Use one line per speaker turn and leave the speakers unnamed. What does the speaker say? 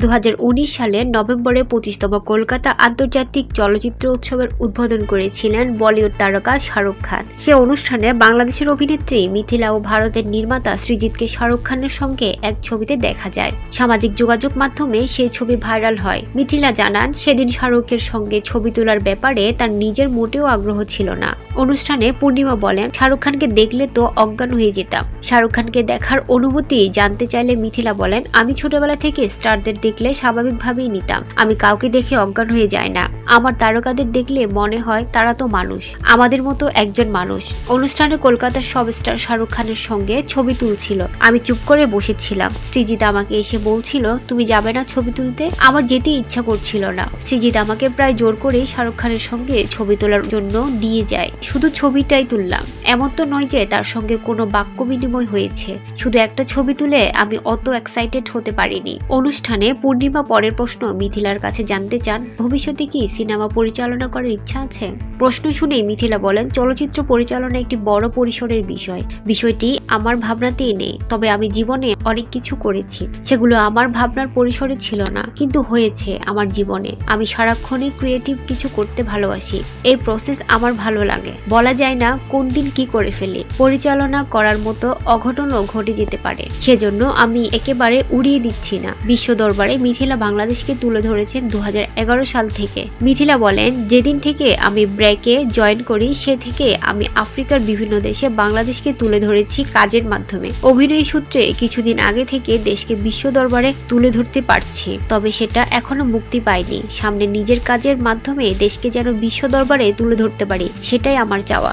2019 সালের নভেম্বরে 25তম কলকাতা আন্তর্জাতিক চলচ্চিত্র উৎসবের উদ্বোধন করেছিলেন বলিউড তারকা শাহরুখ খান। সে অনুষ্ঠানে বাংলাদেশের অভিনেত্রী মিথিলা ও ভারতের নির্মাতা সৃজিতকে শাহরুখ খানের সঙ্গে এক ছবিতে দেখা যায়। সামাজিক যোগাযোগ মাধ্যমে সেই ছবি ভাইরাল হয়। মিথিলা জানান, সেদিন শাহরুখের সঙ্গে ছবি তোলার ব্যাপারে তার নিজের মোটেও আগ্রহ ছিল না। অনুষ্ঠানে পূর্ণিমা বলেন, শাহরুখ খানকে দেখলে তো অজ্ঞান হয়ে যেতাম। শাহরুখ খানকে দেখার অনুভূতি জানতে চাইলে মিথিলা বলেন, আমি ছোটবেলা থেকে স্টারদের দেখলে স্বাভাবিকভাবেই নিতাম। আমি কাউকে দেখে অজ্ঞান হয়ে যায় না। আমার তারকাদের দেখলে মনে হয় তারা তো মানুষ, আমাদের মতো একজন মানুষ। অনুষ্ঠানে কলকাতার সব স্টার শাহরুখ খানের সঙ্গে ছবি তুলছিল। আমি চুপ করে বসেছিলাম। সৃজিত আমাকে এসে বলছিল, তুমি যাবে না ছবি তুলতে? আমার যেতে ইচ্ছা করছিল না। সৃজিত আমাকে প্রায় জোর করে শাহরুখ খানের সঙ্গে ছবি তোলার জন্য নিয়ে যায়। শুধু ছবিটাই তুললাম, এমন তো নয় যে তার সঙ্গে কোনো বাক্য বিনিময় হয়েছে। শুধু একটা ছবি তুলে আমি অত এক্সাইটেড হতে পারিনি। অনুষ্ঠানে পূর্ণিমা পরের প্রশ্ন মিথিলার কাছে জানতে চান, ভবিষ্যতে কি সিনেমা পরিচালনা করার ইচ্ছা আছে? প্রশ্ন শুনে মিথিলা বলেন, চলচ্চিত্র পরিচালনা একটি বড় পরিসরের বিষয়। বিষয়টি আমার ভাবনাতেই নেই। তবে আমি জীবনে অনেক কিছু করেছি, সেগুলো আমার ভাবনার পরিসরে ছিল না, কিন্তু হয়েছে আমার জীবনে। আমি সারাক্ষণই ক্রিয়েটিভ কিছু করতে ভালোবাসি। এই প্রসেস আমার ভালো লাগে। বলা যায় না কোন দিন কি করে ফেলি। পরিচালনা করার মতো অঘটনও ঘটে যেতে পারে, সেজন্য আমি একেবারে উড়িয়ে দিচ্ছি না। বিশ্ব দরবারে মিথিলা বাংলাদেশকে তুলে ধরেছেন 2011 সাল থেকে। মিথিলা বলেন, যেদিন থেকে আমি ব্রেকে জয়েন করি সে থেকে আমি আফ্রিকার বিভিন্ন দেশে বাংলাদেশকে তুলে ধরেছি কাজের মাধ্যমে। অভিনয় সূত্রে কিছুদিন আগে থেকে দেশকে বিশ্ব দরবারে তুলে ধরতে পারছি, তবে সেটা এখনো মুক্তি পায়নি। সামনে নিজের কাজের মাধ্যমে দেশকে যেন বিশ্ব দরবারে তুলে ধরতে পারি, সেটাই আমার চাওয়া।